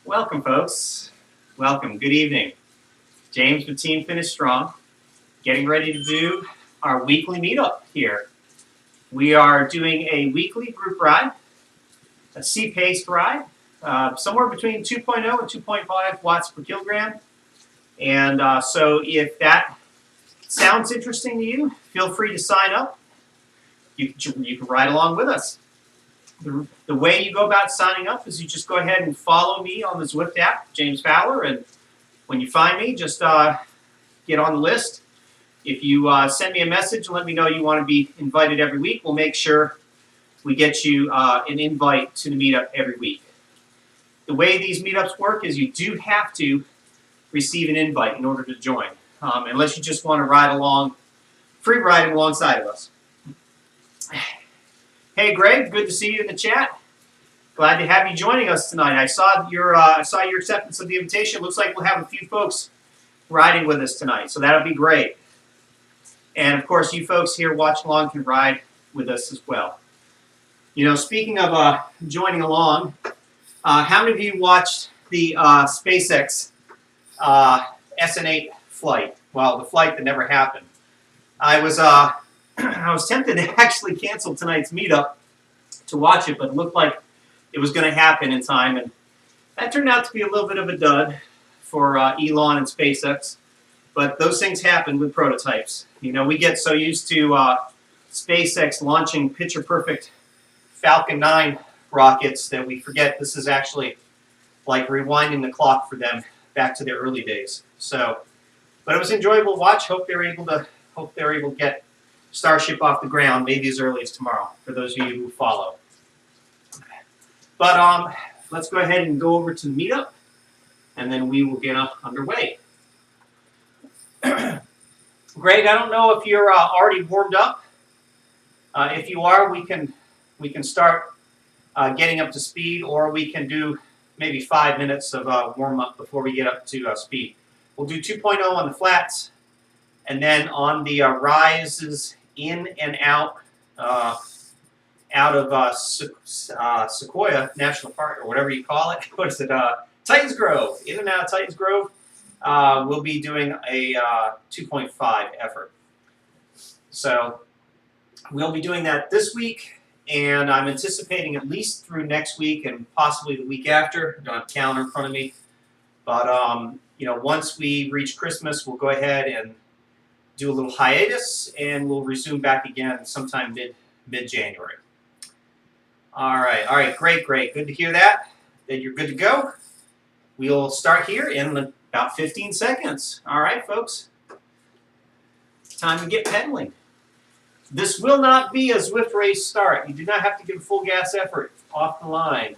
Welcome, folks. Welcome. Good evening. James with Team Finish Strong, getting ready to do our weekly meetup here. We are doing a weekly group ride, a C-paced ride, somewhere between 2.0 and 2.5 watts per kilogram. And so if that sounds interesting to you, feel free to sign up. You can ride along with us. The way you go about signing up is you just go ahead and follow me on the Zwift app, James Fowler, and when you find me, just get on the list. If you send me a message and let me know you want to be invited every week, we'll make sure we get you an invite to the meetup every week. The way these meetups work is you do have to receive an invite in order to join, unless you just want to ride along, free riding alongside of us. Hey, Greg, good to see you in the chat. Glad to have you joining us tonight. I saw your acceptance of the invitation. Looks like we'll have a few folks riding with us tonight, so that'll be great. And of course, you folks here watching along can ride with us as well. You know, speaking of joining along, how many of you watched the SpaceX SN8 flight? Well, the flight that never happened. I was tempted to actually cancel tonight's meetup to watch it, but it looked like it was going to happen in time, and that turned out to be a little bit of a dud for Elon and SpaceX. But those things happen with prototypes. You know, we get so used to SpaceX launching picture-perfect Falcon 9 rockets that we forget this is actually like rewinding the clock for them back to their early days. So, but it was enjoyable to watch. Hope they're able to get Starship off the ground, maybe as early as tomorrow, for those of you who follow. But let's go ahead and go over to the meetup, and then we will get underway. Greg, I don't know if you're already warmed up. If you are, we can start getting up to speed, or we can do maybe 5 minutes of warm-up before we get up to speed. We'll do 2.0 on the flats, and then on the rises in and out of Sequoia National Park, or whatever you call it. What is it? Titans Grove. In and out of Titans Grove. We'll be doing a 2.5 effort. So we'll be doing that this week, and I'm anticipating at least through next week and possibly the week after. I don't have a calendar in front of me. But you know, once we reach Christmas, we'll go ahead and do a little hiatus, and we'll resume back again sometime mid-January. All right, great. Good to hear that you're good to go. We'll start here in about 15 seconds. All right, folks. Time to get pedaling. This will not be a Zwift race start. You do not have to give a full gas effort off the line.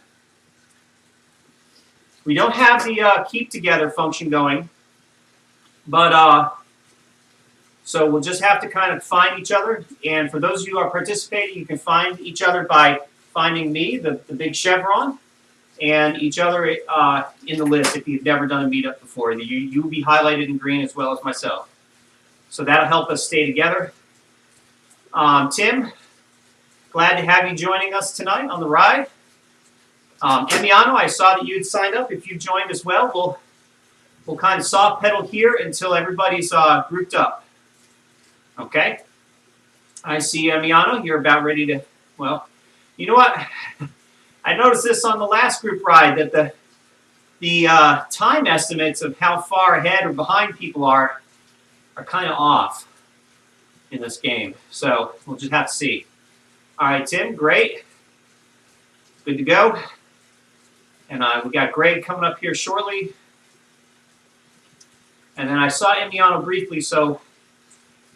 We don't have the keep together function going, but so we'll just have to kind of find each other. And for those of you who are participating, you can find each other by finding me, the big chevron, and each other in the list if you've never done a meetup before. You will be highlighted in green as well as myself. So that'll help us stay together. Tim, glad to have you joining us tonight on the ride. Emiliano, I saw that you had signed up. If you joined as well, we'll kind of soft pedal here until everybody's grouped up. Okay? I see, Emiliano, you're about ready to, well, you know what? I noticed this on the last group ride, that the time estimates of how far ahead or behind people are kind of off in this game. So we'll just have to see. All right, Tim, great. Good to go. And we got Greg coming up here shortly. And then I saw Emiliano briefly, so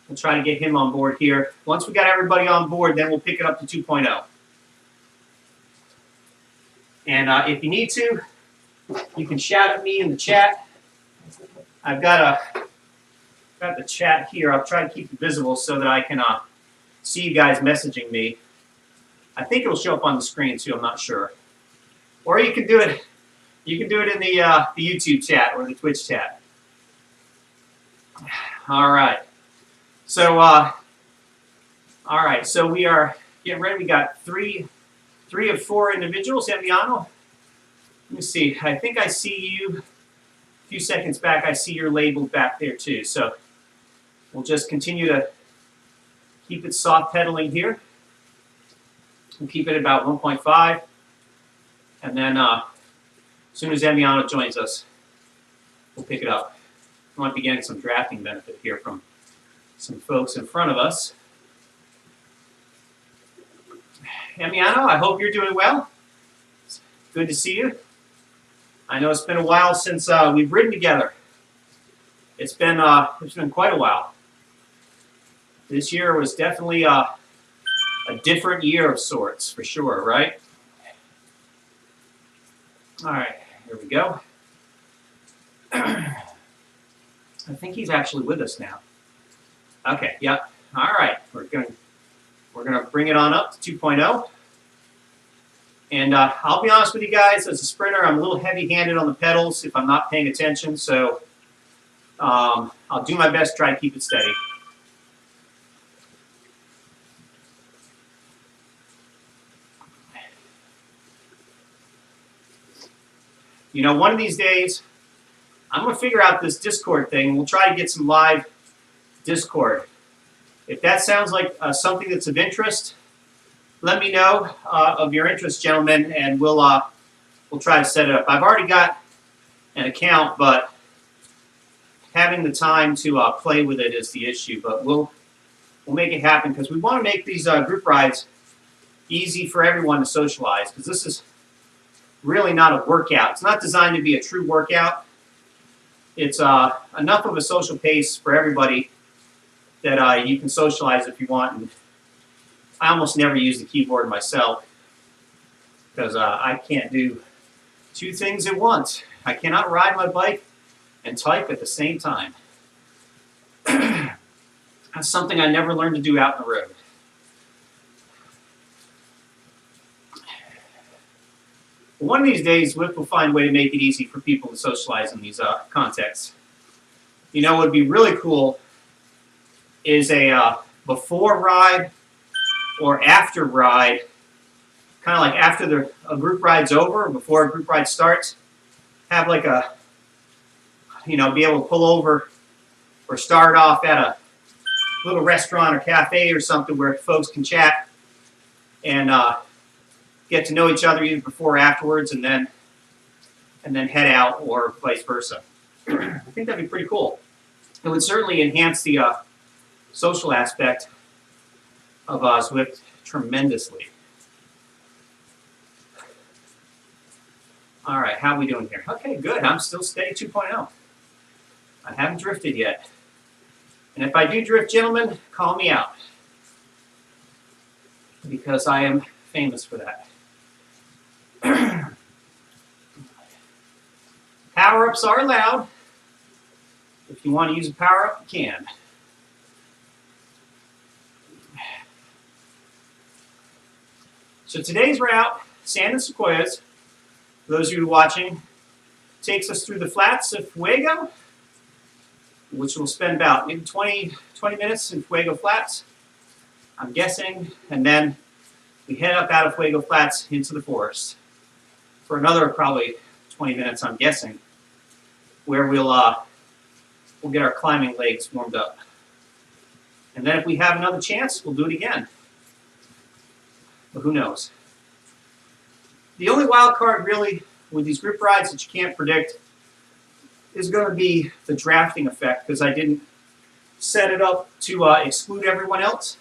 we'll try to get him on board here. Once we got everybody on board, then we'll pick it up to 2.0. And if you need to, you can shout at me in the chat. I've got the chat here. I'll try to keep it visible so that I can see you guys messaging me. I think it'll show up on the screen too. I'm not sure. Or you can do it. You can do it in the YouTube chat or the Twitch chat. All right. So So we are getting ready. We got three of four individuals. Emiliano, Let me see. I think I see you a few seconds back. I see you're labeled back there too. So we'll just continue to keep it soft pedaling here. We'll keep it at about 1.5. And then as soon as Emiliano joins us, we'll pick it up. We might be getting some drafting benefit here from some folks in front of us. Emiliano, I hope you're doing well. It's good to see you. I know it's been a while since we've ridden together. It's been quite a while. This year was definitely a different year of sorts, for sure, right? All right, here we go. I think he's actually with us now. Okay, yep. All right, we're gonna bring it on up to 2.0. And I'll be honest with you guys, as a sprinter, I'm a little heavy-handed on the pedals if I'm not paying attention. So I'll do my best to try to keep it steady. You know, one of these days, I'm going to figure out this Discord thing. We'll try to get some live Discord. If that sounds like something that's of interest, let me know of your interest, gentlemen, and we'll try to set it up. I've already got an account, but having the time to play with it is the issue. But we'll make it happen because we want to make these group rides easy for everyone to socialize, because this is really not a workout. It's not designed to be a true workout. It's enough of a social pace for everybody that you can socialize if you want. And I almost never use the keyboard myself because I can't do two things at once. I cannot ride my bike and type at the same time. That's something I never learned to do out in the road. One of these days, Zwift will find a way to make it easy for people to socialize in these contexts. You know, what would be really cool is a before ride or after ride, kind of like after a group ride's over or before a group ride starts, have like a, you know, be able to pull over or start off at a little restaurant or cafe or something where folks can chat and get to know each other either before or afterwards, and then head out, or vice versa. I think that'd be pretty cool. It would certainly enhance the social aspect of Zwift tremendously. All right, how are we doing here? Okay, good. I'm still steady 2.0. I haven't drifted yet. And if I do drift, gentlemen, call me out, because I am famous for that. Power-ups are allowed. If you want to use a power-up, you can. So today's route, Sand and Sequoias, for those of you watching, takes us through the flats of Fuego, which will spend about maybe 20 minutes in Fuego Flats, I'm guessing, and then we head up out of Fuego Flats into the forest for another probably 20 minutes, I'm guessing, where we'll get our climbing legs warmed up. And then if we have another chance, we'll do it again. But who knows? The only wild card really with these group rides that you can't predict is going to be the drafting effect, because I didn't set it up to exclude everyone else.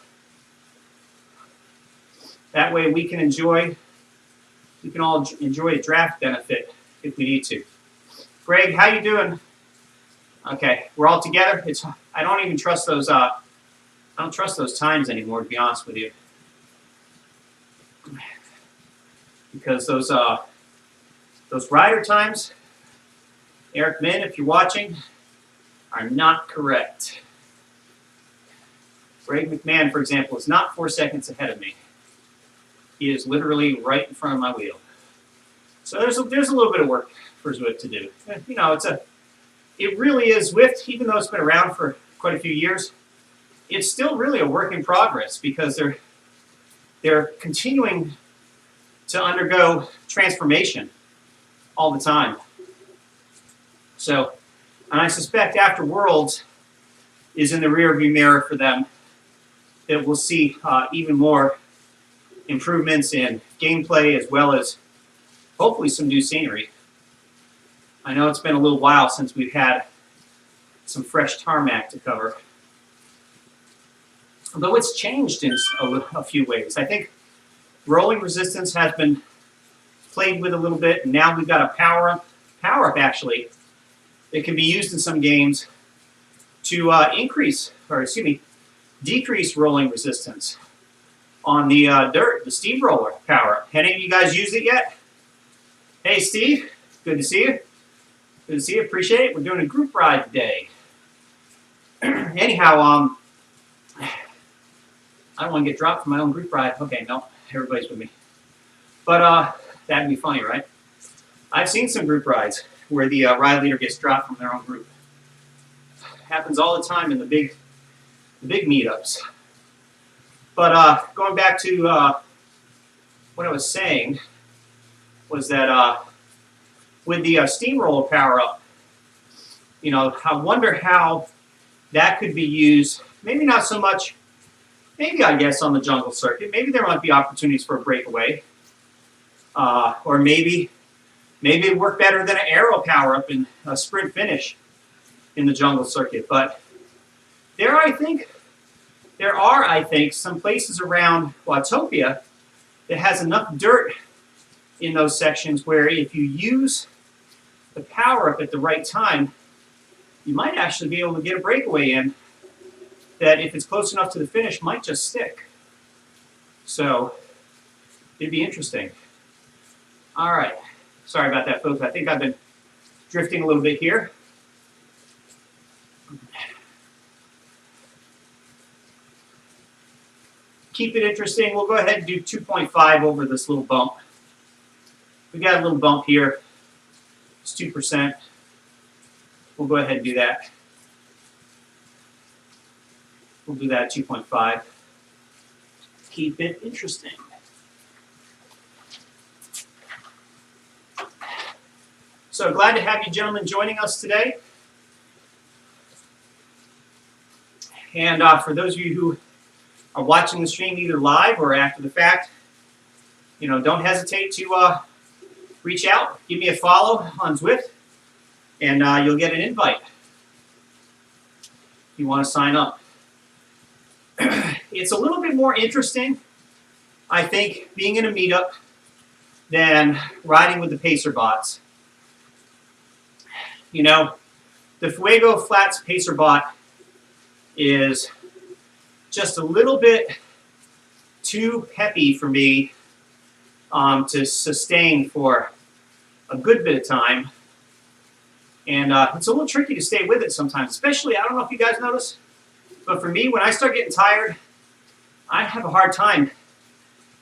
That way we can all enjoy a draft benefit if we need to. Greg, how you doing? Okay, we're all together. I don't even trust those. I don't trust those times anymore, to be honest with you, because those rider times, Eric Min, if you're watching, are not correct. Greg McMahon, for example, is not 4 seconds ahead of me. He is literally right in front of my wheel. So there's a little bit of work for Zwift to do. You know, it really is Zwift, even though it's been around for quite a few years. It's still really a work in progress, because they're continuing to undergo transformation. all the time. So, and I suspect after Worlds is in the rearview mirror for them, that we'll see even more improvements in gameplay as well as hopefully some new scenery. I know it's been a little while since we've had some fresh tarmac to cover. Though it's changed in a few ways. I think rolling resistance has been played with a little bit, and now we've got a power-up actually that can be used in some games to decrease rolling resistance on the dirt, the steamroller power-up. Any of you guys used it yet? Hey, Steve, good to see you. Good to see you, appreciate it. We're doing a group ride today. Anyhow, I don't want to get dropped from my own group ride. Okay, no, everybody's with me. But that'd be funny, right? I've seen some group rides where the ride leader gets dropped from their own group. Happens all the time in the big meetups. But going back to what I was saying was that with the steamroller power-up, you know, I wonder how that could be used. Maybe not so much. Maybe, I guess, on the jungle circuit. Maybe there might be opportunities for a breakaway. Or maybe it worked better than an aero power-up in a sprint finish in the jungle circuit. But there are, I think, some places around Watopia that has enough dirt in those sections where if you use the power-up at the right time, you might actually be able to get a breakaway in that, if it's close enough to the finish, might just stick. So it'd be interesting. All right. Sorry about that, folks. I think I've been drifting a little bit here. Keep it interesting. We'll go ahead and do 2.5 over this little bump. We got a little bump here. It's 2%. We'll go ahead and do that. We'll do that at 2.5. Keep it interesting. So glad to have you gentlemen joining us today. And for those of you who are watching the stream either live or after the fact, you know, don't hesitate to reach out, give me a follow on Zwift, and you'll get an invite if you want to sign up. It's a little bit more interesting, I think, being in a meetup than riding with the Pacer bots. You know, the Fuego Flats Pacer bot is just a little bit too peppy for me to sustain for a good bit of time. And it's a little tricky to stay with it sometimes, especially, I don't know if you guys notice, but for me, when I start getting tired, I have a hard time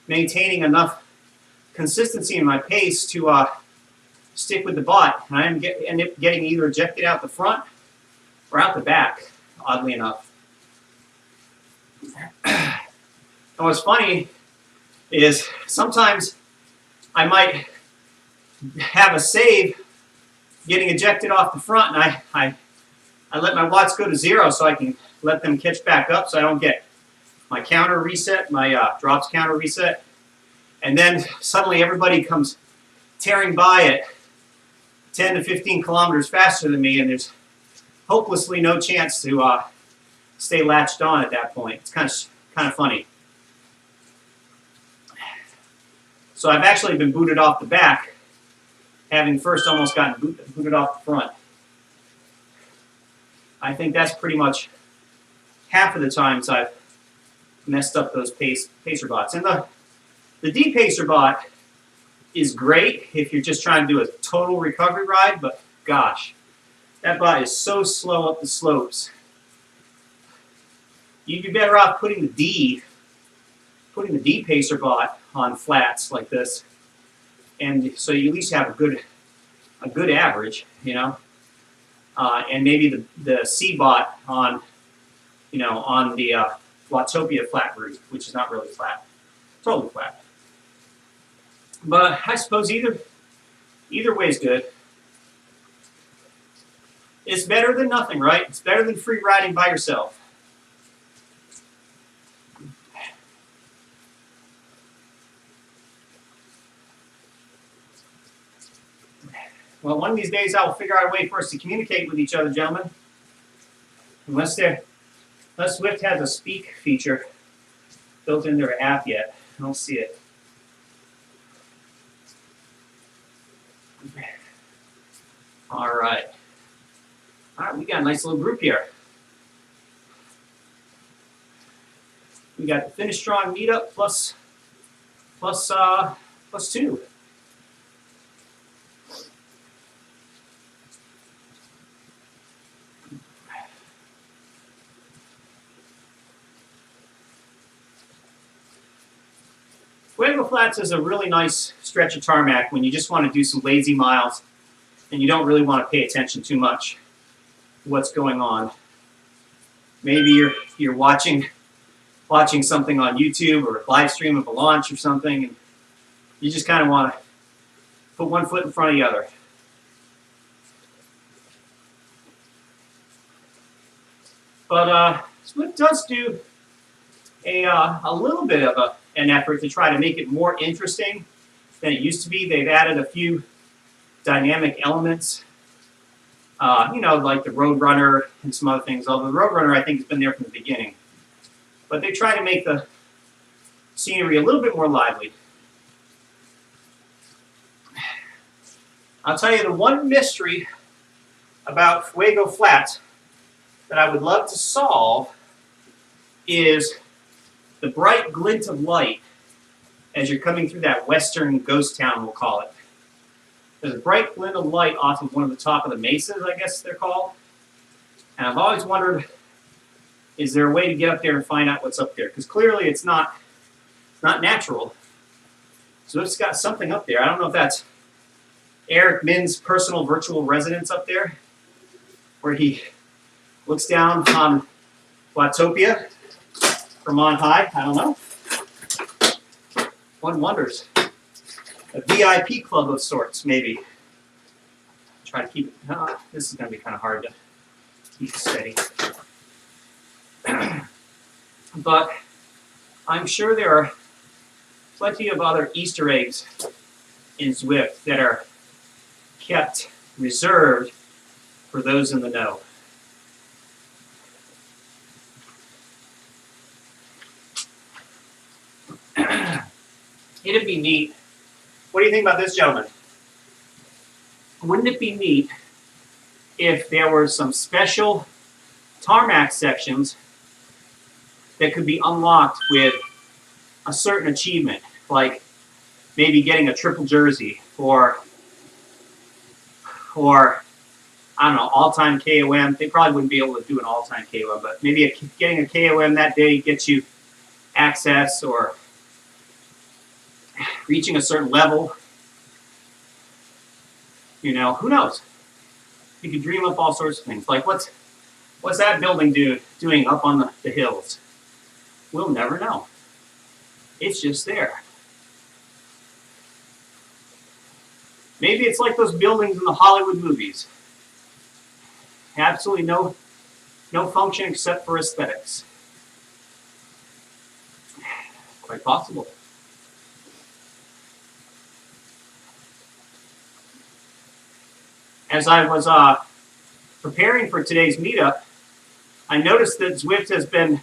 maintaining enough consistency in my pace to stick with the bot. And I end up getting either ejected out the front or out the back, oddly enough. And what's funny is sometimes I might have a save getting ejected off the front, and I let my watts go to 0 so I can let them catch back up so I don't get my counter reset, my drops counter reset. And then suddenly everybody comes tearing by at 10 to 15 kilometers faster than me, and there's hopelessly no chance to stay latched on at that point. It's kind of funny. So I've actually been booted off the back, having first almost gotten booted off the front. I think that's pretty much half of the times I've messed up those pacer bots. And the D-Pacer bot is great if you're just trying to do a total recovery ride, but gosh, that bot is so slow up the slopes. You'd be better off putting the D-Pacer bot on flats like this, and so you at least have a good average, you know, and maybe the C bot on, you know, on the Watopia flat route, which is not really flat, totally flat. But I suppose either Either way is good. It's better than nothing, right? It's better than free riding by yourself. Well, one of these days I will figure out a way for us to communicate with each other, gentlemen. Unless Zwift has a speak feature built into their app yet. I don't see it. All right. All right, we got a nice little group here. We got the Finish Strong meetup plus 2. Fuego Flats is a really nice stretch of tarmac when you just want to do some lazy miles and you don't really want to pay attention too much to what's going on. Maybe you're watching something on YouTube or a live stream of a launch or something, and you just kind of want to put one foot in front of the other. But Zwift does do a little bit of an effort to try to make it more interesting than it used to be. They've added a few dynamic elements, like the Roadrunner and some other things. Although the Roadrunner, I think, has been there from the beginning. But they try to make the scenery a little bit more lively. I'll tell you the one mystery about Fuego Flats that I would love to solve is the bright glint of light as you're coming through that western ghost town, we'll call it. There's a bright glint of light off of one of the top of the mesas, I guess they're called. And I've always wondered, is there a way to get up there and find out what's up there? Because clearly it's not natural. So it's got something up there. I don't know if that's Eric Min's personal virtual residence up there, where he looks down on Watopia from on high. I don't know. One wonders. A VIP club of sorts, maybe. Try to keep it. This is going to be kind of hard to keep steady. But I'm sure there are plenty of other Easter eggs in Zwift that are kept reserved for those in the know. It'd be neat. What do you think about this, gentlemen? Wouldn't it be neat if there were some special tarmac sections that could be unlocked with a certain achievement, like maybe getting a triple jersey or I don't know, all-time KOM. They probably wouldn't be able to do an all-time KOM, but maybe getting a KOM that day gets you access, or reaching a certain level. You know, who knows? You could dream up all sorts of things. Like, what's that building doing up on the hills? We'll never know. It's just there. Maybe it's like those buildings in the Hollywood movies. Absolutely no function except for aesthetics. Quite possible. As I was preparing for today's meetup, I noticed that Zwift has been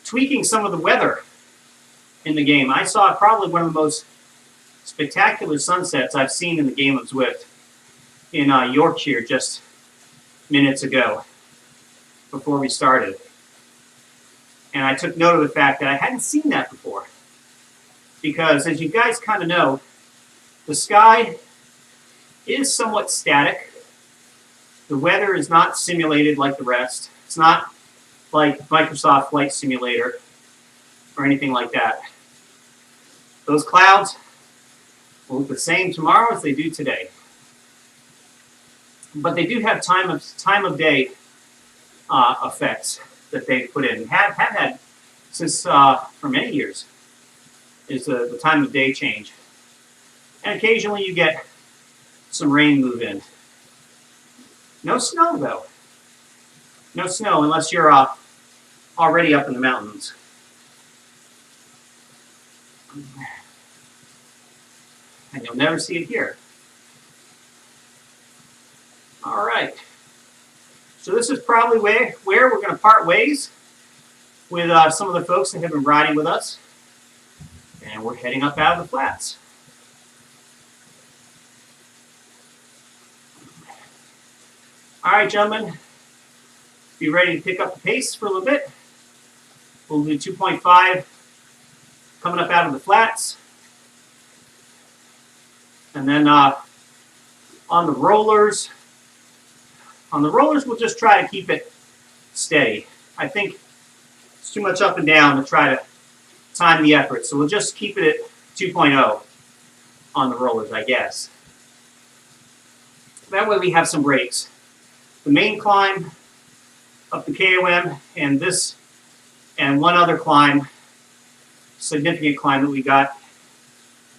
tweaking some of the weather in the game. I saw probably one of the most spectacular sunsets I've seen in the game of Zwift in Yorkshire just minutes ago before we started. And I took note of the fact that I hadn't seen that before. Because as you guys kind of know, the sky is somewhat static. The weather is not simulated like the rest. It's not like Microsoft Flight Simulator or anything like that. Those clouds will look the same tomorrow as they do today. But they do have time of day effects that they've put in. Have had since for many years is the time of day change. And occasionally you get some rain move in. No snow though. No snow unless you're already up in the mountains. And you'll never see it here. All right. So this is probably where we're going to part ways with some of the folks that have been riding with us. And we're heading up out of the flats. All right, gentlemen. Be ready to pick up the pace for a little bit. We'll do 2.5 coming up out of the flats. And then on the rollers, we'll just try to keep it steady. I think it's too much up and down to try to time the effort. So we'll just keep it at 2.0 on the rollers, I guess. That way we have some breaks. The main climb up the KOM and this and one other climb, significant climb that we got,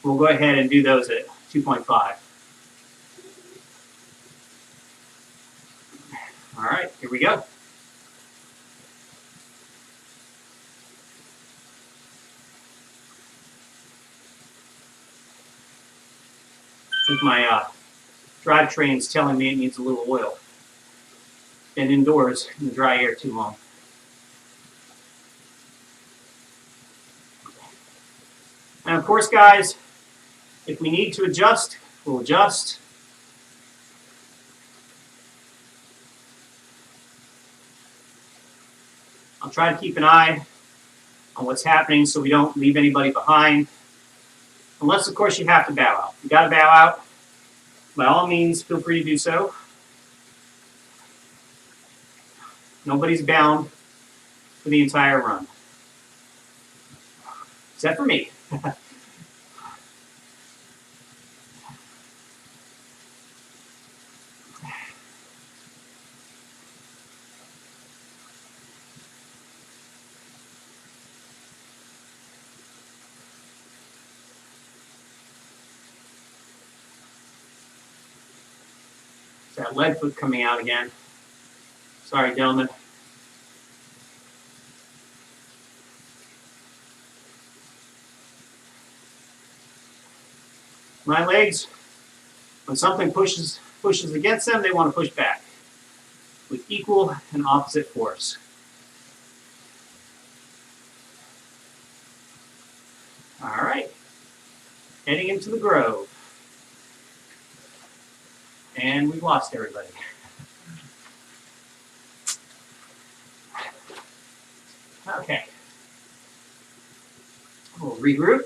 we'll go ahead and do those at 2.5. All right, here we go. I think my drivetrain's telling me it needs a little oil. Been indoors in the dry air too long. And of course, guys, if we need to adjust, we'll adjust. I'll try to keep an eye on what's happening so we don't leave anybody behind. Unless, of course, you have to bow out. If you got to bow out, by all means, feel free to do so. Nobody's bound for the entire run. Except for me. That lead foot coming out again. Sorry, gentlemen. My legs, when something pushes against them, they want to push back with equal and opposite force. All right, heading into the grove. And we've lost everybody. Okay. We'll regroup.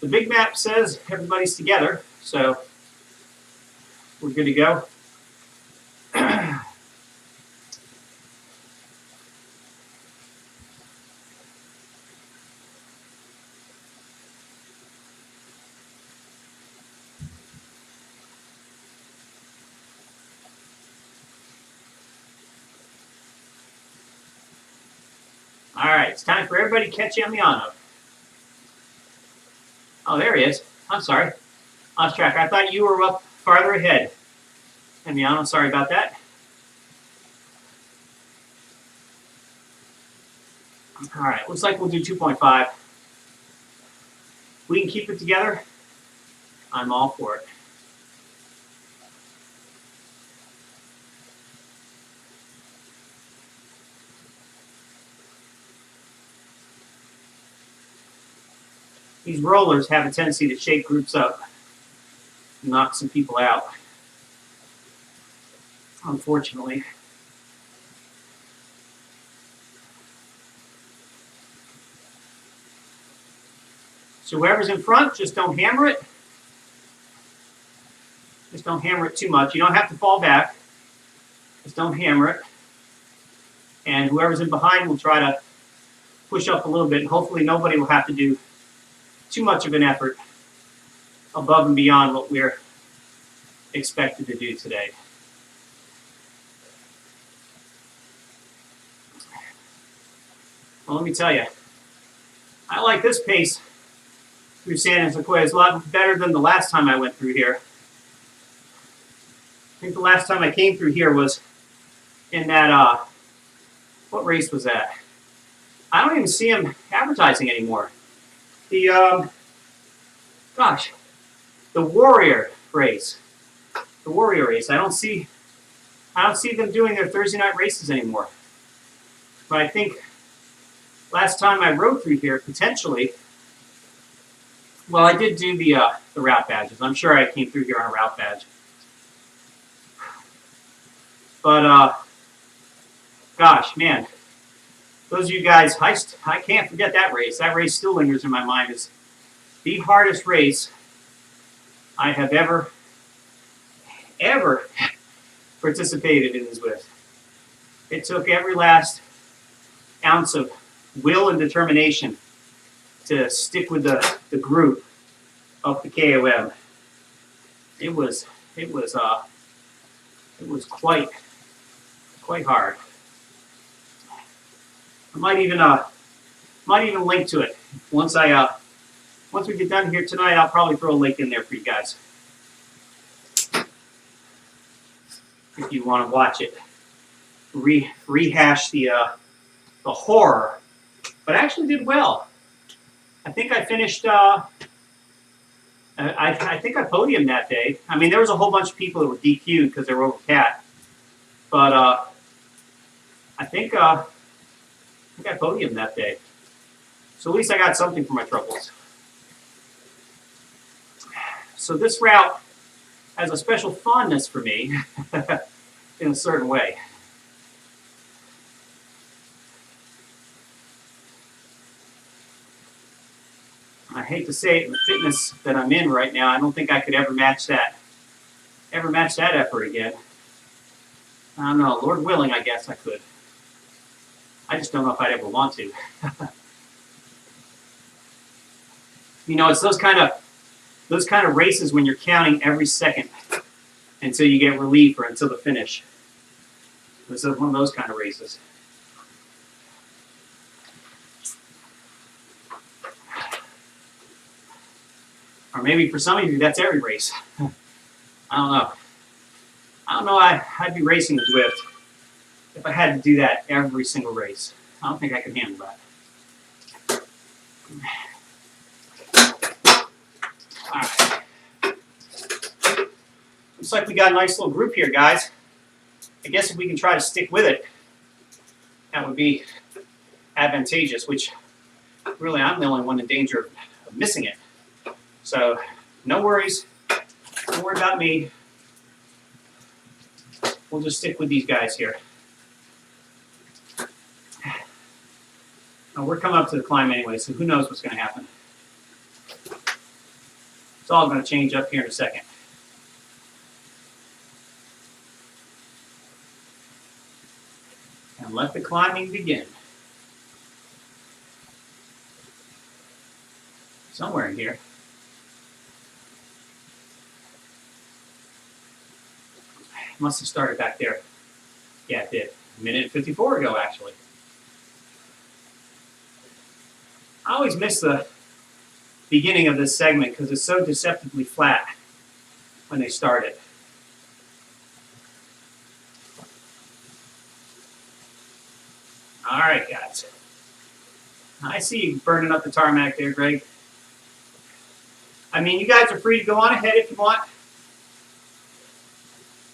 The big map says everybody's together, so we're good to go. All right, it's time for everybody to catch Emiliano. Oh, there he is. I'm sorry. Lost track. I thought you were up farther ahead. Emiliano, sorry about that. All right, looks like we'll do 2.5. We can keep it together. I'm all for it. These rollers have a tendency to shake groups up and knock some people out, unfortunately. So whoever's in front, just don't hammer it. Just don't hammer it too much. You don't have to fall back. Just don't hammer it. And whoever's in behind will try to push up a little bit. And hopefully nobody will have to do too much of an effort above and beyond what we're expected to do today. Well, let me tell you, I like this pace through San Sequoia is a lot better than the last time I went through here. I think the last time I came through here was in that, what race was that? I don't even see them advertising anymore. The, gosh, the Warrior race. The Warrior race. I don't see them doing their Thursday night races anymore. But I think last time I rode through here, potentially, well, I did do the route badges. I'm sure I came through here on a route badge. But, gosh, man, those of you guys, I can't forget that race. That race still lingers in my mind as the hardest race I have ever participated in Zwift. It took every last ounce of will and determination to stick with the group up the KOM. It was quite hard. I might even link to it once we get done here tonight. I'll probably throw a link in there for you guys if you want to watch it. Rehash the horror, but I actually did well. I think I finished. I think I podiumed that day. I mean, there was a whole bunch of people that were DQ'd because they were over cat, but I think I podiumed that day. So at least I got something for my troubles. So this route has a special fondness for me in a certain way. I hate to say it, in the fitness that I'm in right now, I don't think I could ever match that effort again. I don't know, Lord willing, I guess I could. I just don't know if I'd ever want to. You know, it's those kind of races when you're counting every second until you get relief or until the finish. This is one of those kind of races. Or maybe for some of you, that's every race. I don't know. I'd be racing with Zwift if I had to do that every single race. I don't think I could handle that. All right. Looks like we got a nice little group here, guys. I guess if we can try to stick with it, that would be advantageous, which really I'm the only one in danger of missing it. So no worries. Don't worry about me. We'll just stick with these guys here. Now, we're coming up to the climb anyway, so who knows what's going to happen. It's all going to change up here in a second. And let the climbing begin. Somewhere in here. Must have started back there. Yeah, it did. A minute and 54 ago, actually. I always miss the beginning of this segment because it's so deceptively flat when they start it. All right, guys. I see you burning up the tarmac there, Greg. I mean, you guys are free to go on ahead if you want.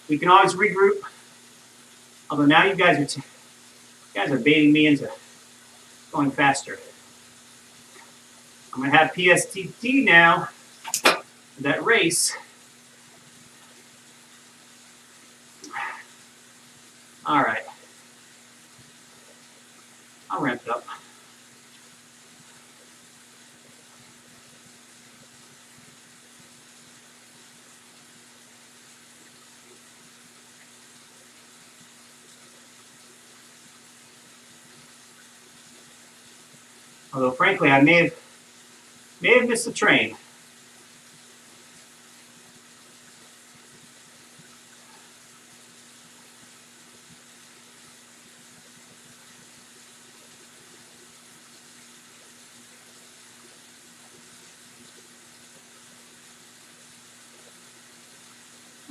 We can always regroup. Although now you guys are baiting me into going faster. I'm going to have PSTT now for that race. All right. I'll ramp it up. Although, frankly, I may have missed the train.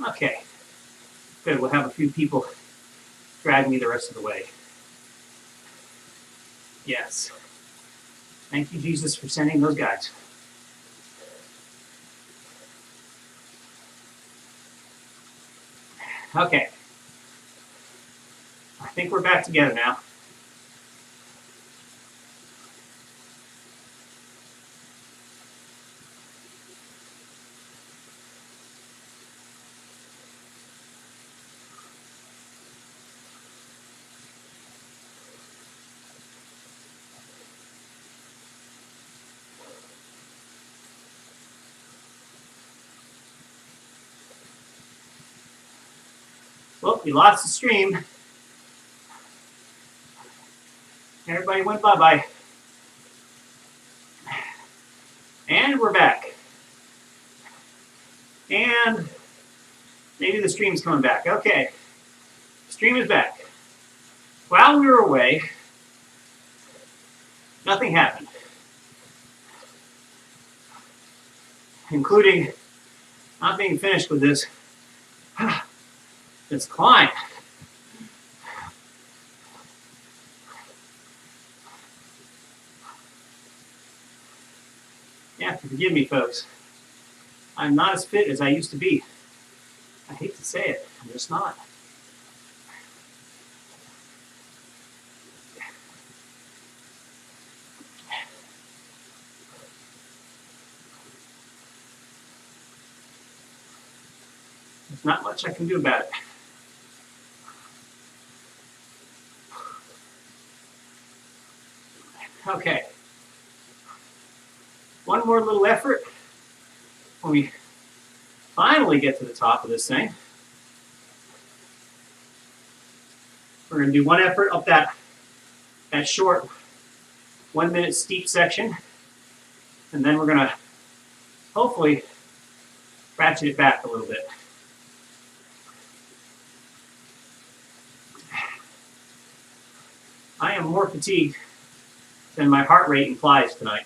Okay, good. We'll have a few people drag me the rest of the way. Yes. Thank you, Jesus, for sending those guys. Okay. I think we're back together now. Well, we lost the stream. Everybody went bye-bye. And we're back. And maybe the stream's coming back. Okay. Stream is back. While we were away, nothing happened. Including not being finished with this climb. You have to forgive me, folks. I'm not as fit as I used to be. I hate to say it, I'm just not. There's not much I can do about it. Okay. One more little effort when we finally get to the top of this thing. We're going to do one effort up that short 1 minute steep section, and then we're going to hopefully ratchet it back a little bit. I am more fatigued than my heart rate implies tonight.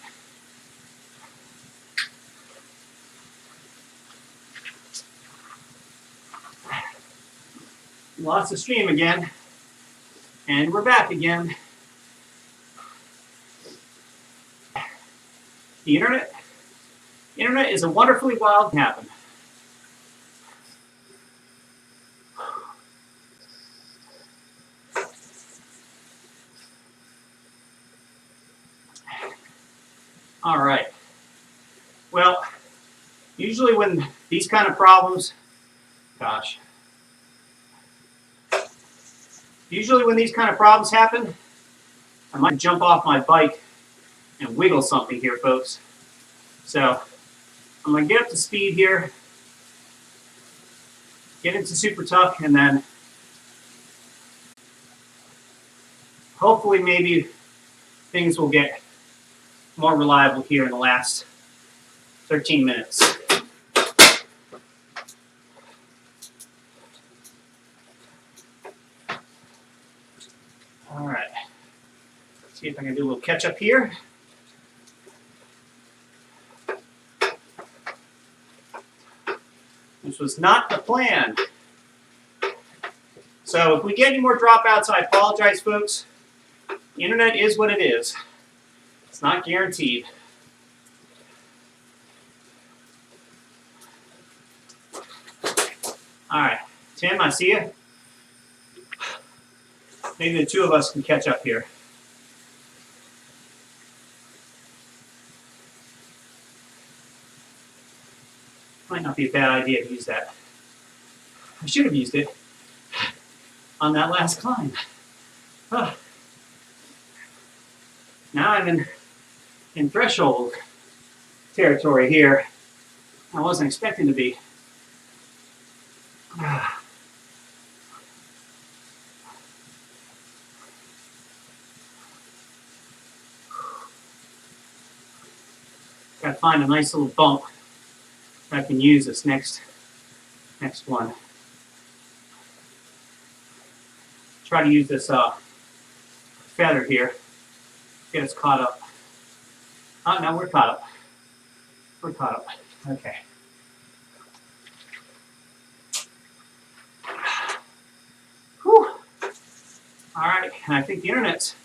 Lost the stream again, and we're back again. The internet is a wonderfully wild thing happen. All right. Well, usually when these kind of problems, usually when these kind of problems happen, I might jump off my bike and wiggle something here, folks. So I'm going to get up to speed here, get into super tough, and then hopefully maybe things will get more reliable here in the last 13 minutes. All right. Let's see if I can do a little catch up here. This was not the plan. So if we get any more dropouts, I apologize, folks. The internet is what it is. It's not guaranteed. All right, Tim, I see you. Maybe the two of us can catch up here. Might not be a bad idea to use that. I should have used it on that last climb. Oh. Now I'm in threshold territory here. I wasn't expecting to be. Got to find a nice little bump that I can use this next one. Try to use this feather here. Get us caught up. Oh, no, we're caught up. We're caught up. Okay. And I think the internet's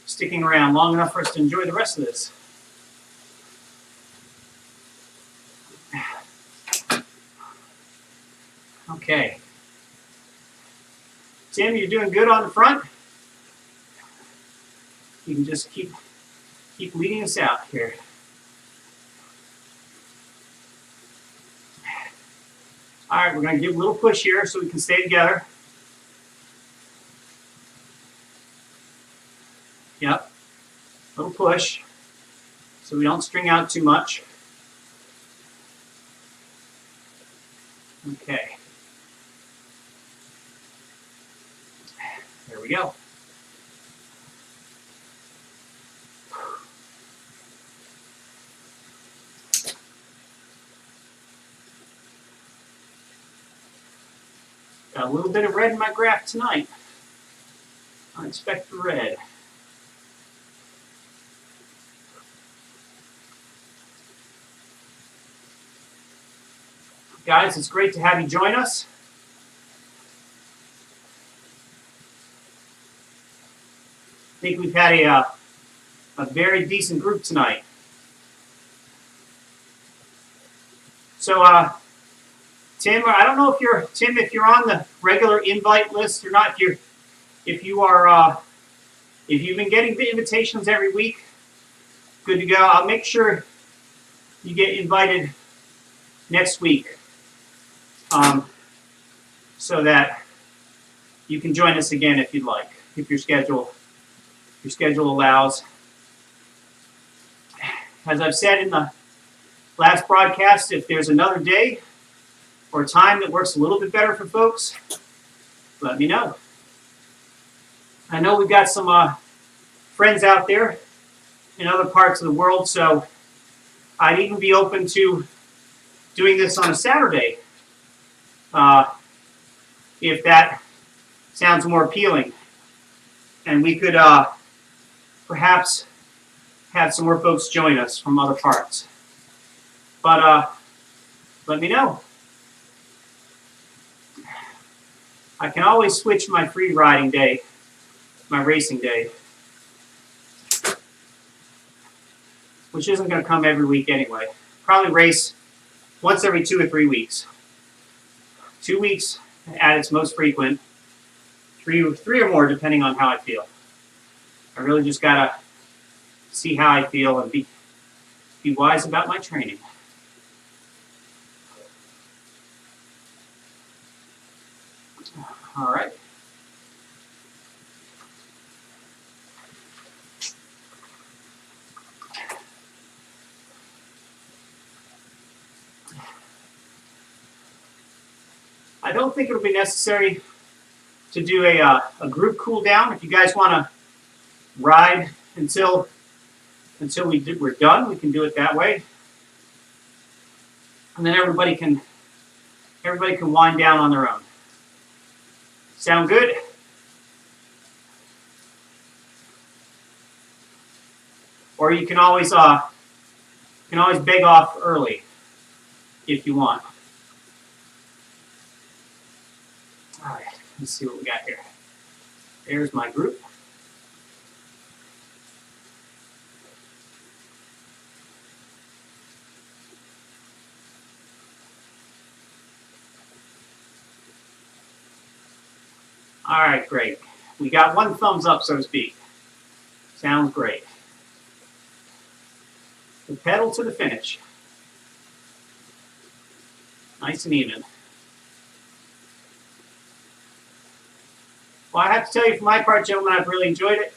sticking around long enough for us to enjoy the rest of this. Okay. Tim, you're doing good on the front. You can just keep leading us out here. All right, we're going to give a little push here so we can stay together. Yep, a little push so we don't string out too much. Okay. There we go. Got a little bit of red in my graph tonight. Unexpected red. Guys, it's great to have you join us. I think we've had a very decent group tonight. So, Tim, I don't know if you're on the regular invite list or not. If you've been getting the invitations every week, good to go. I'll make sure you get invited next week, so that you can join us again if you'd like, if your schedule allows. As I've said in the last broadcast, if there's another day or time that works a little bit better for folks, let me know. I know we've got some friends out there in other parts of the world, so I'd even be open to doing this on a Saturday, if that sounds more appealing. And we could perhaps have some more folks join us from other parts. But let me know. I can always switch my free riding day, my racing day, which isn't going to come every week anyway. Probably race once every 2 or 3 weeks. 2 weeks at its most frequent. Three or more, depending on how I feel. I really just gotta see how I feel and be wise about my training. All right. I don't think it'll be necessary to do a group cool down. If you guys want to ride until we're done, we can do it that way, and then everybody can wind down on their own. Sound good? Or you can always beg off early if you want. All right, let's see what we got here. There's my group. All right, great. We got one thumbs up, so to speak. Sounds great. The pedal to the finish. Nice and even. Well, I have to tell you, for my part, gentlemen, I've really enjoyed it.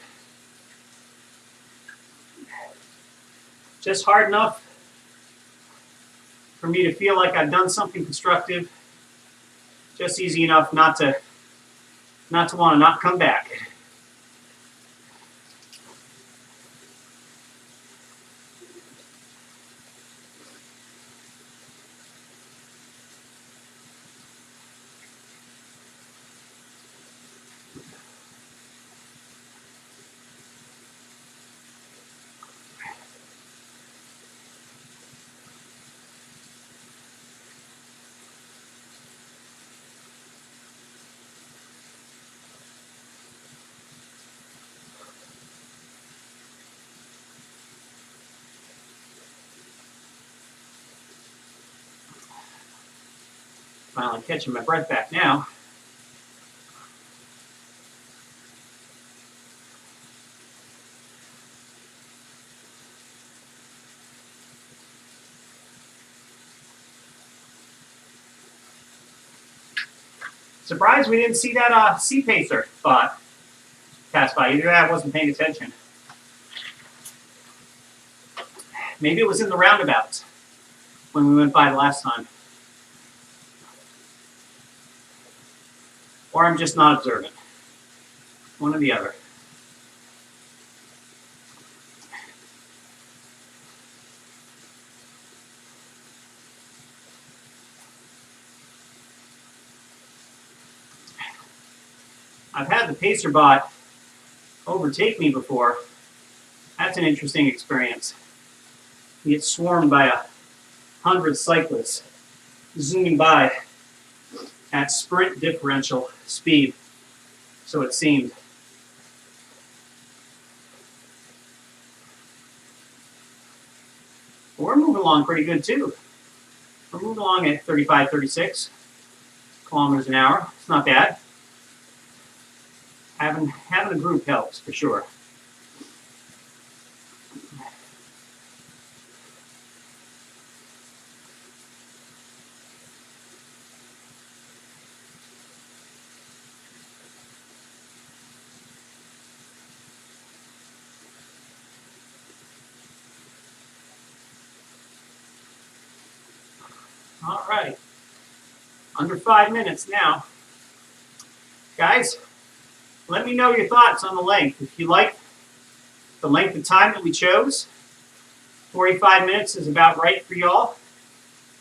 Just hard enough for me to feel like I've done something constructive. Just easy enough not to want to not come back. Finally catching my breath back now. Surprised we didn't see that sea pacer spot pass by. Either that, I wasn't paying attention. Maybe it was in the roundabouts when we went by the last time. Or I'm just not observant. One or the other. I've had the pacer bot overtake me before. That's an interesting experience. You get swarmed by 100 cyclists zooming by at sprint differential speed, so it seemed. But we're moving along pretty good too. We're moving along at 35, 36 kilometers an hour. It's not bad. Having a group helps for sure. All right, under 5 minutes now. Guys, let me know your thoughts on the length. If you like the length of time that we chose, 45 minutes is about right for y'all,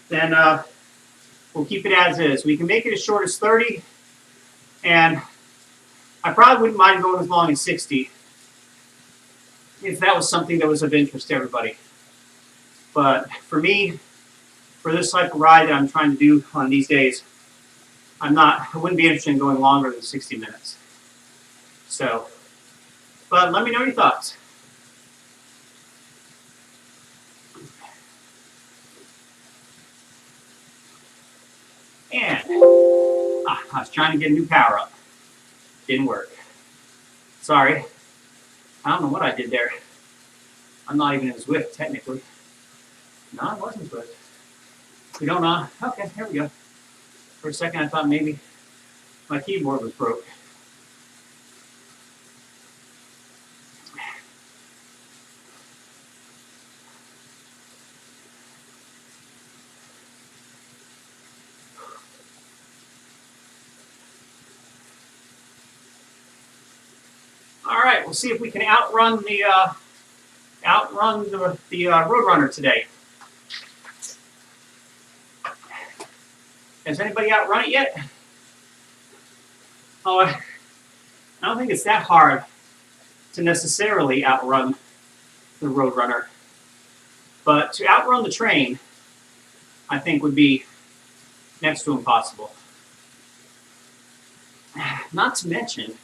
then we'll keep it as is. We can make it as short as 30, and I probably wouldn't mind going as long as 60 if that was something that was of interest to everybody. But for me, for this type of ride that I'm trying to do on these days, I wouldn't be interested in going longer than 60 minutes. So, but let me know your thoughts. And I was trying to get a new power up. Didn't work. Sorry. I don't know what I did there. I'm not even in Zwift technically. No, I wasn't Zwift. We don't know. Okay, here we go. For a second I thought maybe my keyboard was broke. All right, we'll see if we can outrun the Roadrunner today. Has anybody outrun it yet? Oh, I don't think it's that hard to necessarily outrun the Roadrunner. But to outrun the train, I think would be next to impossible. Not to mention,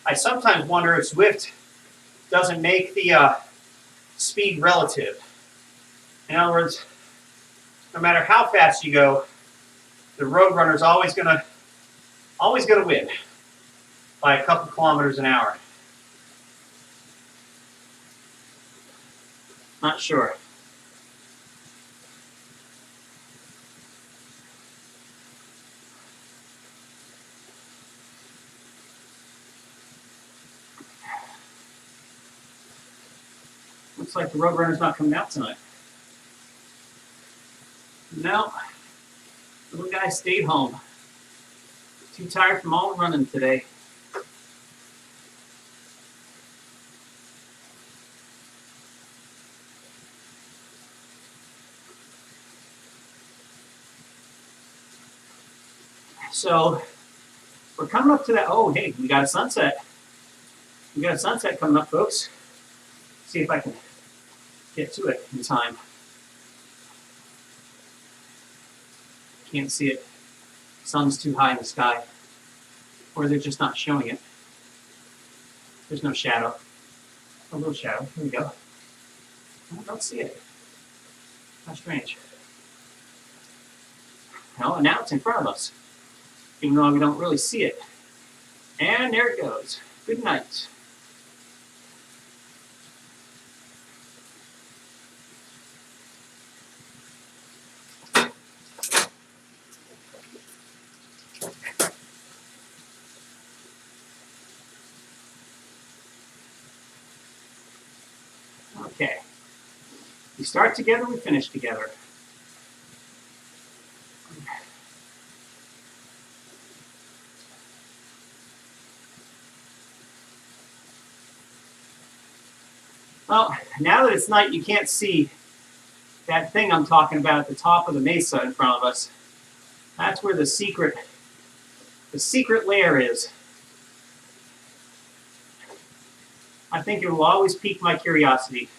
I sometimes wonder if Zwift doesn't make the speed relative. In other words, no matter how fast you go, the Roadrunner is always gonna win by a couple kilometers an hour. Not sure. Looks like the Roadrunner's not coming out tonight. No. Little guy stayed home. Too tired from all the running today. So we're coming up to that. Oh, hey, we got a sunset. We got a sunset coming up, folks. See if I can get to it in time. Can't see it. Sun's too high in the sky. Or they're just not showing it. There's no shadow. A little shadow. Here we go. I don't see it. How strange. Well, now it's in front of us, even though we don't really see it. And there it goes. Good night. Okay. We start together, we finish together. Well, now that it's night, you can't see that thing I'm talking about at the top of the mesa in front of us. That's where the secret lair is. I think it will always pique my curiosity.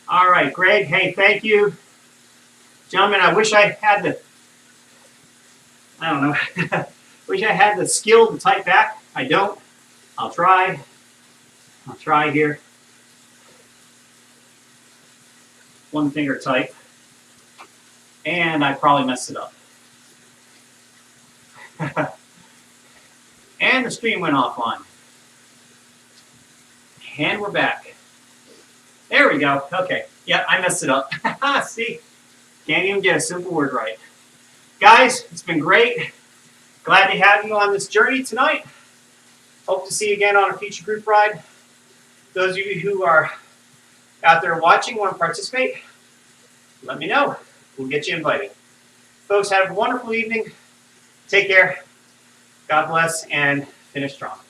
All right, Greg, hey, thank you. Gentlemen, I wish I had the skill to type back. I don't. I'll try here. One finger type. And I probably messed it up. And the stream went offline. And we're back. There we go. Okay. Yep, I messed it up. See? Can't even get a simple word right. Guys, it's been great. Glad to have you on this journey tonight. Hope to see you again on a future group ride. Those of you who are out there watching, want to participate, let me know. We'll get you invited. Folks, have a wonderful evening. Take care. God bless and finish strong.